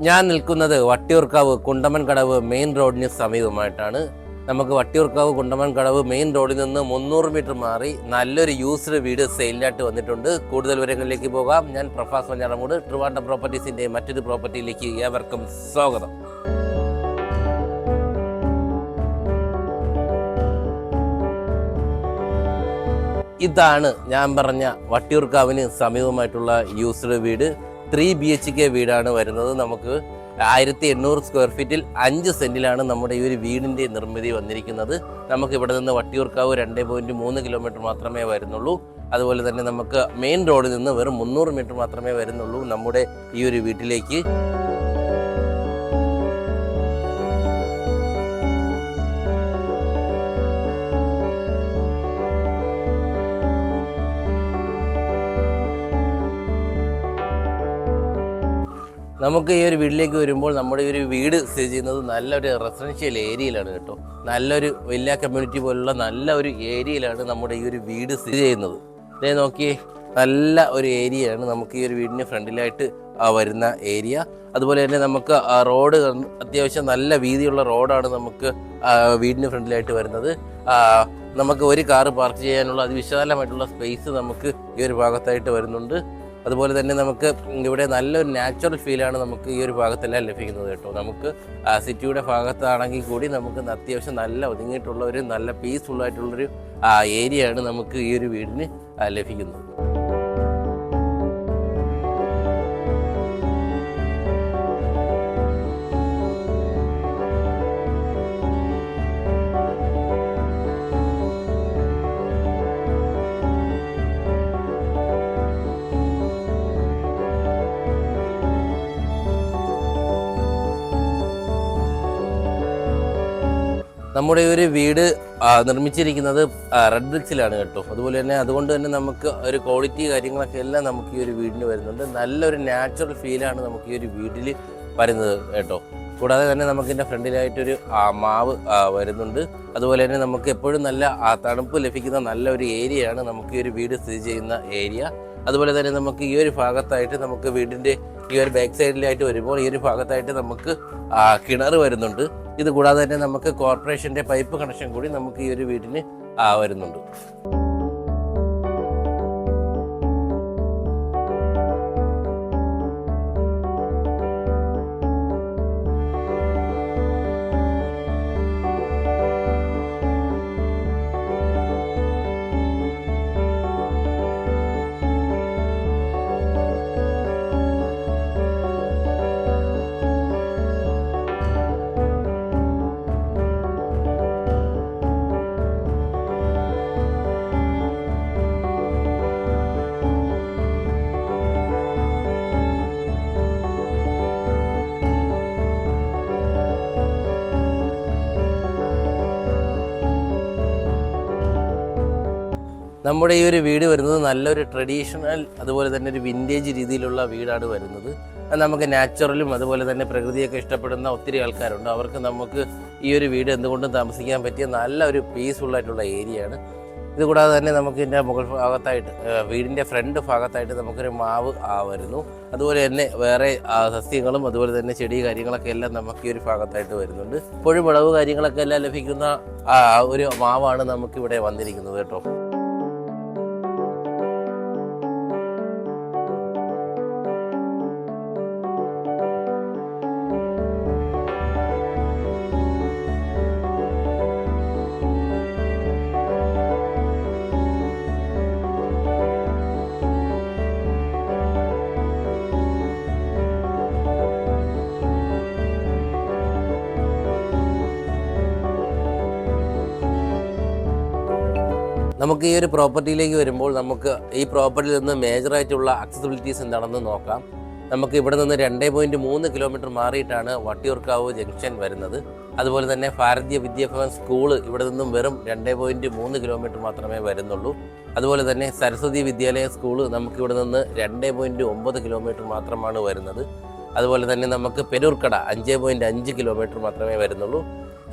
ഞാൻ നിൽക്കുന്നത് വട്ടിയൂർക്കാവ് കുണ്ടമൻകടവ് മെയിൻ റോഡിന് സമീപമായിട്ടാണ്. നമുക്ക് വട്ടിയൂർക്കാവ് കുണ്ടമൻകടവ് മെയിൻ റോഡിൽ നിന്ന് 300 മീറ്റർ മാറി നല്ലൊരു യൂസ്ഡ് വീട് സെയിലിനായിട്ട് വന്നിട്ടുണ്ട്. കൂടുതൽ വിവരങ്ങളിലേക്ക് പോകാം. ഞാൻ പ്രഭാസ് വഞ്ഞാറമൂട്, ട്രിവാൻഡ്രം പ്രോപ്പർട്ടീസിന്റെ മറ്റൊരു പ്രോപ്പർട്ടിയിലേക്ക് ഏവർക്കും സ്വാഗതം. ഇതാണ് ഞാൻ പറഞ്ഞ വട്ടിയൂർക്കാവിന് സമീപമായിട്ടുള്ള യൂസ്ഡ് വീട്. 3 BHK വീടാണ് വരുന്നത്. നമുക്ക് 1800 സ്ക്വയർ ഫീറ്റിൽ 5 സെന്റിലാണ് നമ്മുടെ ഈ ഒരു വീടിൻ്റെ നിർമ്മിതി വന്നിരിക്കുന്നത്. നമുക്ക് ഇവിടെ നിന്ന് വട്ടിയൂർക്കാവ് 2.3 കിലോമീറ്റർ മാത്രമേ വരുന്നുള്ളൂ. അതുപോലെ തന്നെ നമുക്ക് മെയിൻ റോഡിൽ നിന്ന് വെറും 300 മീറ്റർ മാത്രമേ വരുന്നുള്ളൂ നമ്മുടെ ഈ ഒരു വീട്ടിലേക്ക്. നമുക്ക് ഈ ഒരു വീട്ടിലേക്ക് വരുമ്പോൾ നമ്മുടെ ഈ ഒരു വീട് സ്ഥിതി ചെയ്യുന്നത് നല്ലൊരു റെസിഡൻഷ്യൽ ഏരിയയിലാണ് കേട്ടോ. നല്ലൊരു വലിയ കമ്മ്യൂണിറ്റി പോലുള്ള നല്ല ഒരു ഏരിയയിലാണ് നമ്മുടെ ഈ ഒരു വീട് സ്ഥിതി ചെയ്യുന്നത്. ഇതേ നോക്കിയേ, നല്ല ഒരു ഏരിയയാണ് നമുക്ക് ഈ ഒരു വീടിന് ഫ്രണ്ടിലായിട്ട് വരുന്ന ഏരിയ. അതുപോലെ തന്നെ നമുക്ക് റോഡ് അത്യാവശ്യം നല്ല വീതിയുള്ള റോഡാണ് നമുക്ക് വീടിന് ഫ്രണ്ടിലായിട്ട് വരുന്നത്. നമുക്ക് ഒരു കാറ് പാർക്ക് ചെയ്യാനുള്ള അതിവിശാലമായിട്ടുള്ള സ്പേസ് നമുക്ക് ഈ ഒരു ഭാഗത്തായിട്ട് വരുന്നുണ്ട്. അതുപോലെ തന്നെ നമുക്ക് ഇവിടെ നല്ലൊരു നാച്ചുറൽ ഫീലാണ് നമുക്ക് ഈ ഒരു ഭാഗത്തെല്ലാം ലഭിക്കുന്നത് കേട്ടോ. നമുക്ക് സിറ്റിയുടെ ഭാഗത്താണെങ്കിൽ കൂടി നമുക്ക് അത്യാവശ്യം നല്ല ഒതുങ്ങിയിട്ടുള്ള ഒരു നല്ല പീസ്ഫുള്ളായിട്ടുള്ളൊരു ഏരിയയാണ് നമുക്ക് ഈ ഒരു വീടിന് ലഭിക്കുന്നത്. നമ്മുടെ ഈ ഒരു വീട് നിർമ്മിച്ചിരിക്കുന്നത് റെഡ് ബ്രിക്സിലാണ് കേട്ടോ. അതുപോലെ തന്നെ അതുകൊണ്ട് തന്നെ നമുക്ക് ഒരു ക്വാളിറ്റി കാര്യങ്ങളൊക്കെ എല്ലാം നമുക്ക് ഈ ഒരു വീടിന് വരുന്നുണ്ട്. നല്ലൊരു നാച്ചുറൽ ഫീലാണ് നമുക്ക് ഈ ഒരു വീട്ടിൽ വരുന്നത് കേട്ടോ. കൂടാതെ തന്നെ നമുക്കിതിൻ്റെ ഫ്രണ്ടിലായിട്ടൊരു മാവ് വരുന്നുണ്ട്. അതുപോലെ തന്നെ നമുക്ക് എപ്പോഴും നല്ല തണുപ്പ് ലഭിക്കുന്ന നല്ലൊരു ഏരിയയാണ് നമുക്ക് ഈ ഒരു വീട് സ്ഥിതി ചെയ്യുന്ന ഏരിയ. അതുപോലെ തന്നെ നമുക്ക് ഈ ഒരു ഭാഗത്തായിട്ട് നമുക്ക് വീടിൻ്റെ ഈ ഒരു ബാക്ക് സൈഡിലായിട്ട് വരുമ്പോൾ ഈ ഒരു ഭാഗത്തായിട്ട് നമുക്ക് കിണർ വരുന്നുണ്ട്. ഇത് കൂടാതെ തന്നെ നമുക്ക് കോർപ്പറേഷൻ്റെ പൈപ്പ് കണക്ഷൻ കൂടി നമുക്ക് ഈ ഒരു വീടിന് വരുന്നുണ്ട്. നമ്മുടെ ഈ ഒരു വീട് വരുന്നത് നല്ലൊരു ട്രഡീഷണൽ അതുപോലെ തന്നെ ഒരു വിൻറ്റേജ് രീതിയിലുള്ള വീടാണ് വരുന്നത്. നമുക്ക് നാച്ചുറലും അതുപോലെ തന്നെ പ്രകൃതിയൊക്കെ ഇഷ്ടപ്പെടുന്ന ഒത്തിരി ആൾക്കാരുണ്ട്. അവർക്ക് നമുക്ക് ഈ ഒരു വീട് എന്തുകൊണ്ടും താമസിക്കാൻ പറ്റിയ നല്ലൊരു പീസ്ഫുള്ളായിട്ടുള്ള ഏരിയയാണ്. ഇതുകൂടാതെ തന്നെ നമുക്ക് ഇതിൻ്റെ മുകൾ ഭാഗത്തായിട്ട് വീടിൻ്റെ ഫ്രണ്ട് ഭാഗത്തായിട്ട് നമുക്കൊരു മാവ് വരുന്നു. അതുപോലെ തന്നെ വേറെ സസ്യങ്ങളും അതുപോലെ തന്നെ ചെടി കാര്യങ്ങളൊക്കെ എല്ലാം നമുക്ക് ഈ ഒരു ഭാഗത്തായിട്ട് വരുന്നുണ്ട്. ഇപ്പോഴും വിളവ് കാര്യങ്ങളൊക്കെ എല്ലാം ലഭിക്കുന്ന ഒരു മാവാണ് നമുക്കിവിടെ വന്നിരിക്കുന്നത് കേട്ടോ. നമുക്ക് ഈ ഒരു പ്രോപ്പർട്ടിയിലേക്ക് വരുമ്പോൾ നമുക്ക് ഈ പ്രോപ്പർട്ടിയിൽ നിന്ന് മേജറായിട്ടുള്ള അക്സസിബിലിറ്റീസ് എന്താണെന്ന് നോക്കാം. നമുക്ക് ഇവിടെ നിന്ന് 2.3 കിലോമീറ്റർ മാറിയിട്ടാണ് വട്ടിയൂർക്കാവ് ജംഗ്ഷൻ വരുന്നത്. അതുപോലെ തന്നെ ഭാരതീയ വിദ്യാഭവൻ സ്കൂള് ഇവിടെ നിന്നും വെറും 2.3 കിലോമീറ്റർ മാത്രമേ വരുന്നുള്ളൂ. അതുപോലെ തന്നെ സരസ്വതി വിദ്യാലയ സ്കൂള് നമുക്കിവിടെ നിന്ന് 2.9 കിലോമീറ്റർ മാത്രമാണ് വരുന്നത്. അതുപോലെ തന്നെ നമുക്ക് പെരൂർക്കട 5.5 കിലോമീറ്റർ മാത്രമേ വരുന്നുള്ളൂ.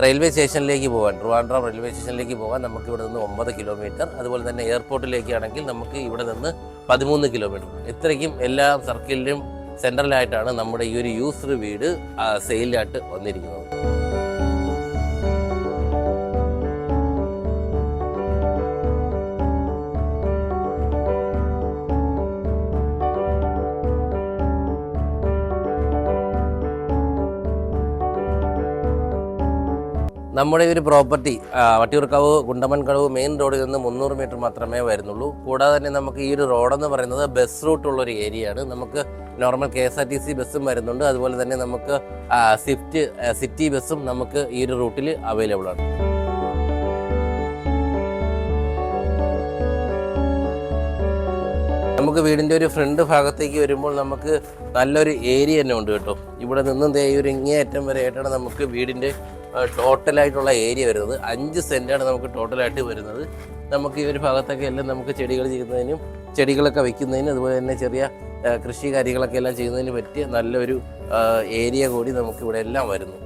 റെയിൽവേ സ്റ്റേഷനിലേക്ക് പോകാൻ, ട്രിവാൻഡ്രം റെയിൽവേ സ്റ്റേഷനിലേക്ക് പോകാൻ നമുക്ക് ഇവിടെ നിന്ന് 9 കിലോമീറ്റർ. അതുപോലെ തന്നെ എയർപോർട്ടിലേക്കാണെങ്കിൽ നമുക്ക് ഇവിടെ നിന്ന് 13 കിലോമീറ്റർ. ഇത്രയ്ക്കും എല്ലാ സർക്കിളിലും സെൻട്രലായിട്ടാണ് നമ്മുടെ ഈ ഒരു യൂസ്ഡ് വീട് സെയിലായിട്ട് വന്നിരിക്കുന്നത്. നമ്മുടെ ഈ ഒരു പ്രോപ്പർട്ടി വട്ടിയൂർക്കാവ് കുണ്ടമൺകടവ് മെയിൻ റോഡിൽ നിന്ന് 300 മീറ്റർ മാത്രമേ വരുന്നുള്ളൂ. കൂടാതെ തന്നെ നമുക്ക് ഈ ഒരു റോഡെന്ന് പറയുന്നത് ബസ് റൂട്ടുള്ളൊരു ഏരിയയാണ്. നമുക്ക് നോർമൽ KSRTC ബസ്സും വരുന്നുണ്ട്. അതുപോലെ തന്നെ നമുക്ക് സ്വിഫ്റ്റ് സിറ്റി ബസ്സും നമുക്ക് ഈ ഒരു റൂട്ടിൽ അവൈലബിൾ ആണ്. നമുക്ക് വീടിൻ്റെ ഒരു ഫ്രണ്ട് ഭാഗത്തേക്ക് വരുമ്പോൾ നമുക്ക് നല്ലൊരു ഏരിയ തന്നെ ഉണ്ട് കേട്ടോ. ഇവിടെ നിന്നും ഈ ഒരു ഇങ്ങേയറ്റം വരെ ആയിട്ടാണ് നമുക്ക് വീടിൻ്റെ ടോട്ടലായിട്ടുള്ള ഏരിയ വരുന്നത്. 5 സെൻറ്റാണ് നമുക്ക് ടോട്ടലായിട്ട് വരുന്നത്. നമുക്ക് ഈ ഒരു ഭാഗത്തൊക്കെ എല്ലാം നമുക്ക് ചെടികൾ ചെയ്യുന്നതിനും ചെടികളൊക്കെ വയ്ക്കുന്നതിനും അതുപോലെ തന്നെ ചെറിയ കൃഷി കാര്യങ്ങളൊക്കെ എല്ലാം ചെയ്യുന്നതിന് പറ്റിയ നല്ലൊരു ഏരിയ കൂടി നമുക്കിവിടെ എല്ലാം വരുന്നു.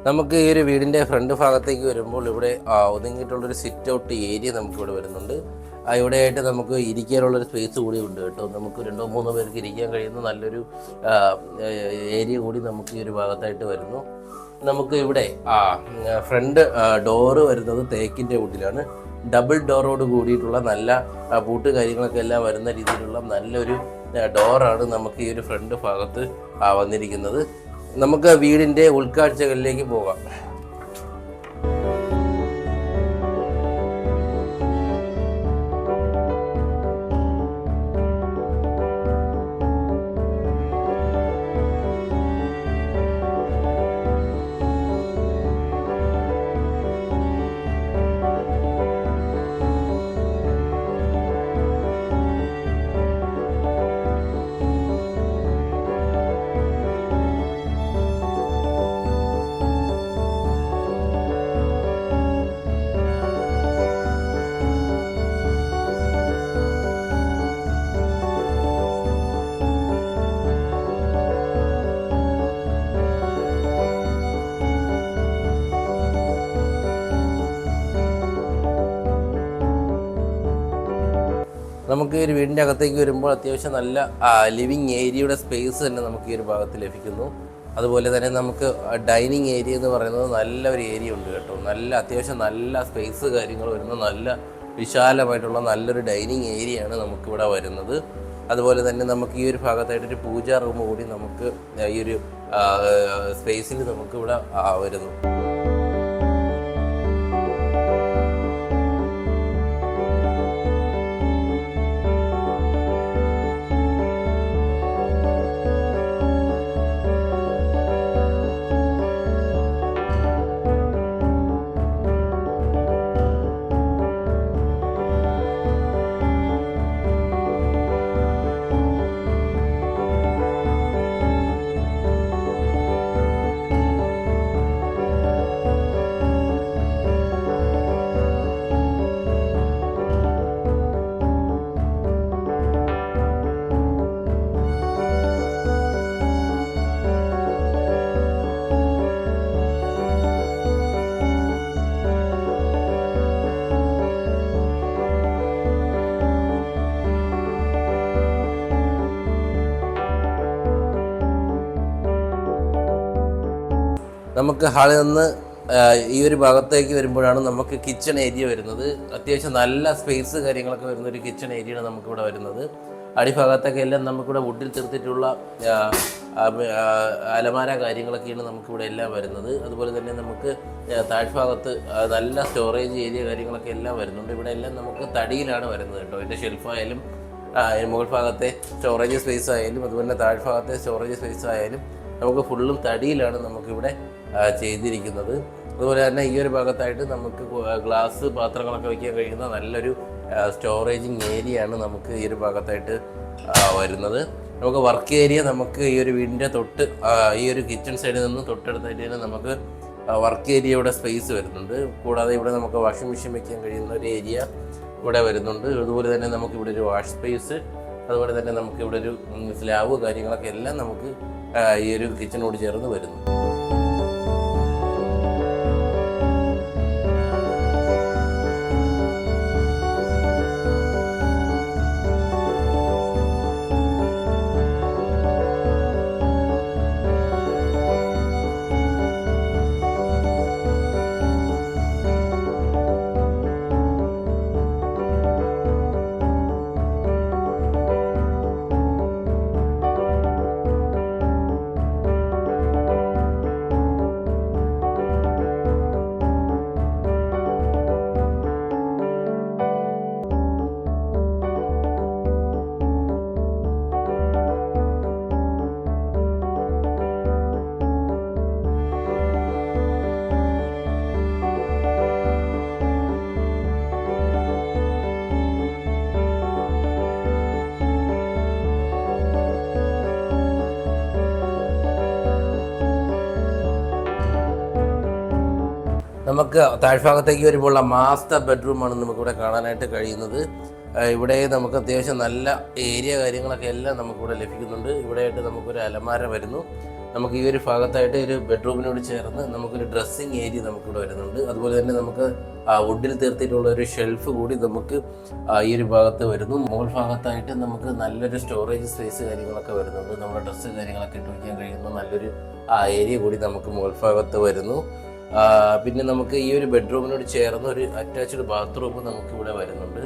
നമുക്ക് ഈ ഒരു വീടിൻ്റെ ഫ്രണ്ട് ഭാഗത്തേക്ക് വരുമ്പോൾ ഇവിടെ ഒതുങ്ങിയിട്ടുള്ളൊരു സിറ്റ് ഔട്ട് ഏരിയ നമുക്കിവിടെ വരുന്നുണ്ട്. ഇവിടെയായിട്ട് നമുക്ക് ഇരിക്കാനുള്ളൊരു സ്പേസ് കൂടി ഉണ്ട് കേട്ടോ. നമുക്ക് 2-3 പേർക്ക് ഇരിക്കാൻ കഴിയുന്ന നല്ലൊരു ഏരിയ കൂടി നമുക്ക് ഈ ഒരു ഭാഗത്തായിട്ട് വരുന്നു. നമുക്ക് ഇവിടെ ഫ്രണ്ട് ഡോറ് വരുന്നത് തേക്കിൻ്റെ വുഡിലാണ്. ഡബിൾ ഡോറോട് കൂടിയിട്ടുള്ള നല്ല പൂട്ട് കാര്യങ്ങളൊക്കെ എല്ലാം വരുന്ന രീതിയിലുള്ള നല്ലൊരു ഡോറാണ് നമുക്ക് ഈ ഒരു ഫ്രണ്ട് ഭാഗത്ത് വന്നിരിക്കുന്നത്. നമുക്ക് വീടിൻ്റെ ഉൾക്കാഴ്ചകളിലേക്ക് പോകാം. നമുക്ക് ഈ ഒരു വീടിൻ്റെ അകത്തേക്ക് വരുമ്പോൾ അത്യാവശ്യം നല്ല ലിവിങ് ഏരിയയുടെ സ്പേസ് തന്നെ നമുക്ക് ഈ ഒരു ഭാഗത്ത് ലഭിക്കുന്നു. അതുപോലെ തന്നെ നമുക്ക് ഡൈനിങ് ഏരിയ എന്ന് പറയുന്നത് നല്ല ഒരു ഏരിയ ഉണ്ട് കേട്ടോ. നല്ല അത്യാവശ്യം നല്ല സ്പേസ് കാര്യങ്ങൾ വരുന്ന നല്ല വിശാലമായിട്ടുള്ള നല്ലൊരു ഡൈനിങ് ഏരിയയാണ് നമുക്കിവിടെ വരുന്നത്. അതുപോലെ തന്നെ നമുക്ക് ഈ ഒരു ഭാഗത്തായിട്ടൊരു പൂജാ റൂം കൂടി നമുക്ക് ഈ ഒരു സ്പേസിൽ നമുക്കിവിടെ വരുന്നു. നമുക്ക് ഹാളിൽ നിന്ന് ഈ ഒരു ഭാഗത്തേക്ക് വരുമ്പോഴാണ് നമുക്ക് കിച്ചൺ ഏരിയ വരുന്നത്. അത്യാവശ്യം നല്ല സ്പേസ് കാര്യങ്ങളൊക്കെ വരുന്ന ഒരു കിച്ചൺ ഏരിയയാണ് നമുക്കിവിടെ വരുന്നത്. അടിഭാഗത്തൊക്കെ എല്ലാം നമുക്കിവിടെ വുഡിൽ തീർത്തിട്ടുള്ള അലമാര കാര്യങ്ങളൊക്കെയാണ് നമുക്കിവിടെ എല്ലാം വരുന്നത്. അതുപോലെ തന്നെ നമുക്ക് താഴ്ഭാഗത്ത് നല്ല സ്റ്റോറേജ് ഏരിയ കാര്യങ്ങളൊക്കെ എല്ലാം വരുന്നുണ്ട്. ഇവിടെ എല്ലാം നമുക്ക് തടിയിലാണ് വരുന്നത് കേട്ടോ. ഇതിൻ്റെ ഷെൽഫായാലും മുകൾ ഭാഗത്തെ സ്റ്റോറേജ് സ്പേസ് ആയാലും അതുപോലെ താഴ്ഭാഗത്തെ സ്റ്റോറേജ് സ്പേസ് ആയാലും നമുക്ക് ഫുള്ളും തടിയിലാണ് നമുക്കിവിടെ ചെയ്തിരിക്കുന്നത്. അതുപോലെ തന്നെ ഈ ഒരു ഭാഗത്തായിട്ട് നമുക്ക് ഗ്ലാസ് പാത്രങ്ങളൊക്കെ വയ്ക്കാൻ കഴിയുന്ന നല്ലൊരു സ്റ്റോറേജിങ് ഏരിയ ആണ് നമുക്ക് ഈ ഒരു ഭാഗത്തായിട്ട് വരുന്നത്. നമുക്ക് വർക്ക് ഏരിയ നമുക്ക് ഈ ഒരു വീടിൻ്റെ തൊട്ട് ഈ ഒരു കിച്ചൺ സൈഡിൽ നിന്ന് തൊട്ടടുത്തായിട്ട് തന്നെ നമുക്ക് വർക്ക് ഏരിയ ഇവിടെ സ്പേസ് വരുന്നുണ്ട്. കൂടാതെ ഇവിടെ നമുക്ക് വാഷിംഗ് മെഷീൻ വെക്കാൻ കഴിയുന്ന ഒരു ഏരിയ ഇവിടെ വരുന്നുണ്ട്. അതുപോലെ തന്നെ നമുക്കിവിടെ ഒരു വാഷ് സ്പേസ്, അതുപോലെ തന്നെ നമുക്കിവിടെ ഒരു സ്ലാബ് കാര്യങ്ങളൊക്കെ എല്ലാം നമുക്ക് ഈ ഒരു കിച്ചണോട് ചേർന്ന് വരുന്നു. നമുക്ക് താഴ്ഭാഗത്തേക്ക് വരുമ്പോൾ മാസ്റ്റർ ബെഡ്റൂമാണ് നമുക്കിവിടെ കാണാനായിട്ട് കഴിയുന്നത്. ഇവിടെ നമുക്ക് അത്യാവശ്യം നല്ല ഏരിയ കാര്യങ്ങളൊക്കെ എല്ലാം നമുക്കിവിടെ ലഭിക്കുന്നുണ്ട്. ഇവിടെയായിട്ട് നമുക്കൊരു അലമാര വരുന്നു. നമുക്ക് ഈ ഒരു ഭാഗത്തായിട്ട് ഒരു ബെഡ്റൂമിനോട് ചേർന്ന് നമുക്കൊരു ഡ്രസ്സിങ് ഏരിയ നമുക്കിവിടെ വരുന്നുണ്ട്. അതുപോലെ തന്നെ നമുക്ക് വുഡിൽ തീർത്തിട്ടുള്ള ഒരു ഷെൽഫ് കൂടി നമുക്ക് ഈ ഒരു ഭാഗത്ത് വരുന്നു. മുകൾ ഭാഗത്തായിട്ട് നമുക്ക് നല്ലൊരു സ്റ്റോറേജ് സ്പേസ് കാര്യങ്ങളൊക്കെ വരുന്നുണ്ട്. നമ്മുടെ ഡ്രസ്സ് കാര്യങ്ങളൊക്കെ ഇട്ട് വയ്ക്കാൻ കഴിയുന്ന നല്ലൊരു ഏരിയ കൂടി നമുക്ക് മുകൾ ഭാഗത്ത് വരുന്നു. പിന്നെ നമുക്ക് ഈ ഒരു ബെഡ്റൂമിനോട് ചേർന്ന് ഒരു അറ്റാച്ച്ഡ് ബാത്റൂം നമുക്കിവിടെ വരുന്നുണ്ട്.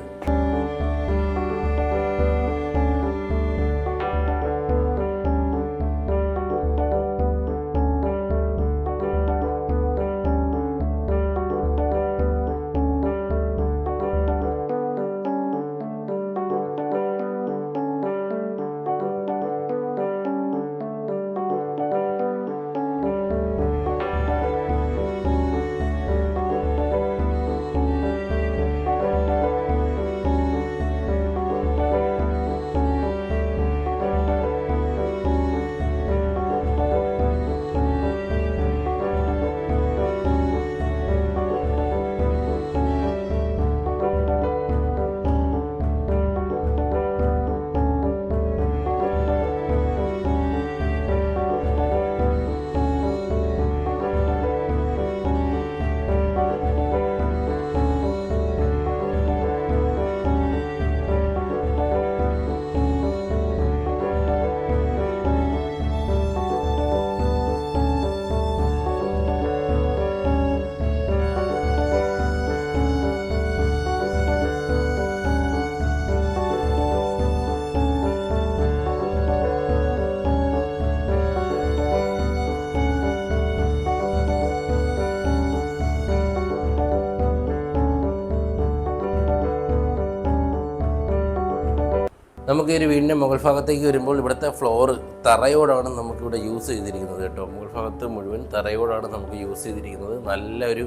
നമുക്ക് ഈ ഒരു വീടിൻ്റെ മുകൾ ഭാഗത്തേക്ക് വരുമ്പോൾ ഇവിടുത്തെ ഫ്ലോറ് തറയോടാണ് നമുക്കിവിടെ യൂസ് ചെയ്തിരിക്കുന്നത് കേട്ടോ. മുകൾ ഭാഗത്ത് മുഴുവൻ തറയോടാണ് നമുക്ക് യൂസ് ചെയ്തിരിക്കുന്നത്. നല്ലൊരു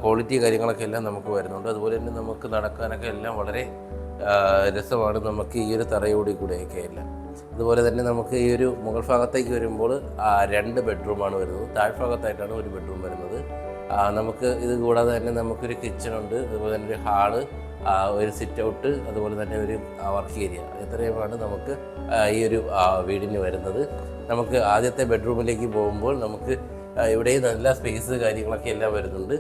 ക്വാളിറ്റി കാര്യങ്ങളൊക്കെ എല്ലാം നമുക്ക് വരുന്നുണ്ട്. അതുപോലെ തന്നെ നമുക്ക് നടക്കാനൊക്കെ എല്ലാം വളരെ രസമാണ് നമുക്ക് ഈ ഒരു തറയോടി കൂടെയൊക്കെ എല്ലാം. അതുപോലെ തന്നെ നമുക്ക് ഈ ഒരു മുകൾ ഭാഗത്തേക്ക് വരുമ്പോൾ 2 ബെഡ്റൂമാണ് വരുന്നത്. താഴ്ഭാഗത്തായിട്ടാണ് ഒരു ബെഡ്റൂം വരുന്നത്. നമുക്ക് ഇത് കൂടാതെ തന്നെ നമുക്കൊരു കിച്ചണുണ്ട്, അതുപോലെ തന്നെ ഒരു ഹാള്, ഒരു സിറ്റ് ഔട്ട്, അതുപോലെ തന്നെ ഒരു വർക്ക് ഏരിയ. ഇത്രയുമാണ് നമുക്ക് ഈ ഒരു വീടിന് വരുന്നത്. നമുക്ക് ആദ്യത്തെ ബെഡ്റൂമിലേക്ക് പോകുമ്പോൾ നമുക്ക് ഇവിടെ നല്ല സ്പേസ് കാര്യങ്ങളൊക്കെ എല്ലാം വരുന്നുണ്ട്.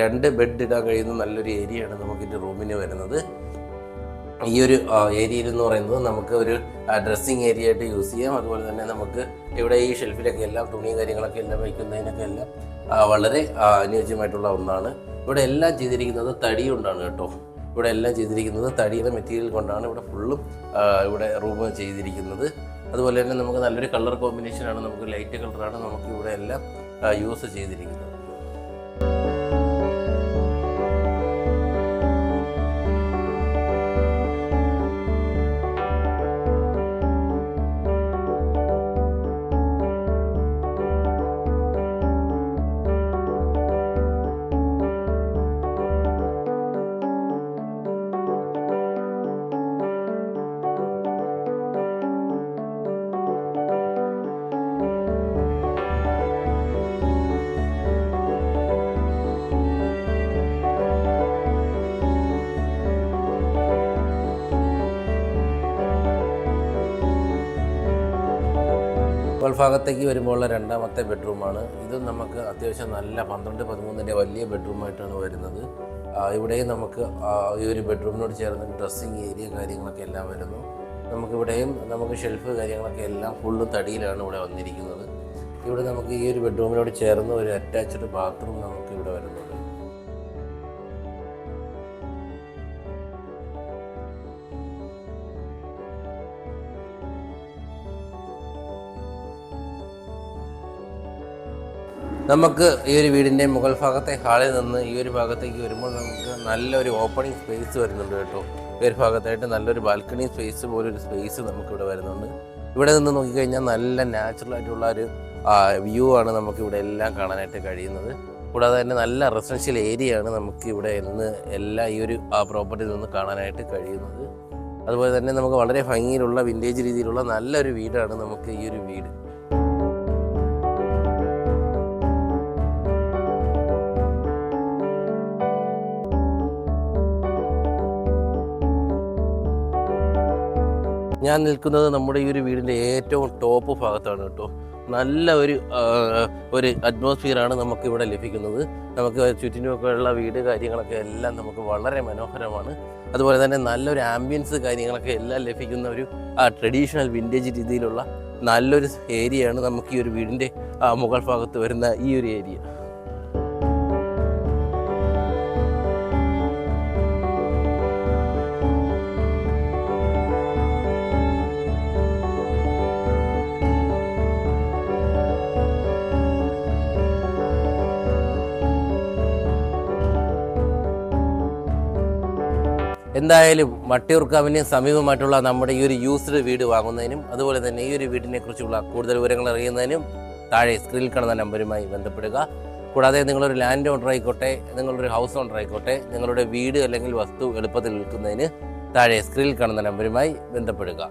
2 ബെഡ് ഇടാൻ കഴിയുന്ന നല്ലൊരു ഏരിയയാണ് നമുക്കിൻ്റെ റൂമിന് വരുന്നത്. ഈ ഒരു ഏരിയയിൽ എന്ന് പറയുന്നത് നമുക്ക് ഒരു ഡ്രസ്സിങ് ഏരിയ ആയിട്ട് യൂസ് ചെയ്യാം. അതുപോലെ തന്നെ നമുക്ക് ഇവിടെ ഈ ഷെൽഫിലൊക്കെ എല്ലാം തുണി കാര്യങ്ങളൊക്കെ എല്ലാം വയ്ക്കുന്നതിനൊക്കെ എല്ലാം വളരെ അനുയോജ്യമായിട്ടുള്ള ഒന്നാണ്. ഇവിടെ എല്ലാം ചെയ്തിരിക്കുന്നത് തടി കൊണ്ടാണ് കേട്ടോ. ഇവിടെ എല്ലാം ചെയ്തിരിക്കുന്നത് തടിയുടെ മെറ്റീരിയൽ കൊണ്ടാണ് ഇവിടെ ഫുള്ളും ഇവിടെ റൂം ചെയ്തിരിക്കുന്നത്. അതുപോലെ തന്നെ നമുക്ക് നല്ലൊരു കളർ കോമ്പിനേഷനാണ്, നമുക്ക് ലൈറ്റ് കളറാണ് നമുക്ക് ഇവിടെ എല്ലാം യൂസ് ചെയ്തിരിക്കുന്നത്. മുകൾ ഭാഗത്തേക്ക് വരുമ്പോൾ ഉള്ള രണ്ടാമത്തെ ബെഡ്റൂമാണ്. ഇതും നമുക്ക് അത്യാവശ്യം നല്ല 12-13 വലിയ ബെഡ്റൂമായിട്ടാണ് വരുന്നത്. ഇവിടെയും നമുക്ക് ഈ ഒരു ബെഡ്റൂമിനോട് ചേർന്ന് ഡ്രസ്സിങ് ഏരിയ കാര്യങ്ങളൊക്കെ എല്ലാം വരുന്നു. നമുക്കിവിടെയും നമുക്ക് ഷെൽഫ് കാര്യങ്ങളൊക്കെ എല്ലാം ഫുള്ളും തടിയിലാണ് ഇവിടെ വന്നിരിക്കുന്നത്. ഇവിടെ നമുക്ക് ഈ ഒരു ബെഡ്റൂമിനോട് ചേർന്ന് ഒരു അറ്റാച്ച്ഡ് ബാത്റൂം നമുക്ക് ഇവിടെ വരുന്നുണ്ട്. നമുക്ക് ഈ ഒരു വീടിൻ്റെ മുകൾ ഭാഗത്തെ ഹാളിൽ നിന്ന് ഈ ഒരു ഭാഗത്തേക്ക് വരുമ്പോൾ നമുക്ക് നല്ലൊരു ഓപ്പണിംഗ് സ്പേസ് വരുന്നുണ്ട് കേട്ടോ. ഈ ഒരു ഭാഗത്തായിട്ട് നല്ലൊരു ബാൽക്കണി സ്പേസ് പോലൊരു സ്പേസ് നമുക്കിവിടെ വരുന്നുണ്ട്. ഇവിടെ നിന്ന് നോക്കിക്കഴിഞ്ഞാൽ നല്ല നാച്ചുറൽ ആയിട്ടുള്ള ഒരു വ്യൂ ആണ് നമുക്കിവിടെ എല്ലാം കാണാനായിട്ട് കഴിയുന്നത്. കൂടാതെ തന്നെ നല്ല റെസിഡൻഷ്യൽ ഏരിയ ആണ് നമുക്ക് ഇവിടെ നിന്ന് എല്ലാം ഈ ഒരു പ്രോപ്പർട്ടിയിൽ നിന്ന് കാണാനായിട്ട് കഴിയുന്നത്. അതുപോലെ തന്നെ നമുക്ക് വളരെ ഭംഗിയിലുള്ള വിൻറ്റേജ് രീതിയിലുള്ള നല്ലൊരു വീടാണ് നമുക്ക് ഈ ഒരു വീട്. ഞാൻ നിൽക്കുന്നത് നമ്മുടെ ഈ ഒരു വീടിൻ്റെ ഏറ്റവും ടോപ്പ് ഭാഗത്താണ് കേട്ടോ. നല്ല ഒരു അറ്റ്മോസ്ഫിയറാണ് നമുക്കിവിടെ ലഭിക്കുന്നത്. നമുക്ക് ചുറ്റിനുമൊക്കെ ഉള്ള വീട് കാര്യങ്ങളൊക്കെ എല്ലാം നമുക്ക് വളരെ മനോഹരമാണ്. അതുപോലെ തന്നെ നല്ലൊരു ആംബിയൻസ് കാര്യങ്ങളൊക്കെ എല്ലാം ലഭിക്കുന്ന ഒരു ട്രഡീഷണൽ വിൻറ്റേജ് രീതിയിലുള്ള നല്ലൊരു ഏരിയയാണ് നമുക്ക് ഈ ഒരു വീടിൻ്റെ മുകൾ ഭാഗത്ത് വരുന്ന ഈ ഒരു ഏരിയ. എന്തായാലും വട്ടിയൂർക്കാവിന് സമീപമായിട്ടുള്ള നമ്മുടെ ഈ ഒരു യൂസ്ഡ് വീട് വാങ്ങുന്നതിനും അതുപോലെ തന്നെ ഈ ഒരു വീടിനെ കുറിച്ചുള്ള കൂടുതൽ വിവരങ്ങൾ അറിയുന്നതിനും താഴെ സ്ക്രീനിൽ കാണുന്ന നമ്പറുമായി ബന്ധപ്പെടുക. കൂടാതെ നിങ്ങളൊരു ലാൻഡ് ഓണർ ആയിക്കോട്ടെ, നിങ്ങളൊരു ഹൗസ് ഓണർ ആയിക്കോട്ടെ, നിങ്ങളുടെ വീട് അല്ലെങ്കിൽ വസ്തു എളുപ്പത്തിൽ വിൽക്കുന്നതിന് താഴെ സ്ക്രീനിൽ കാണുന്ന നമ്പറുമായി ബന്ധപ്പെടുക.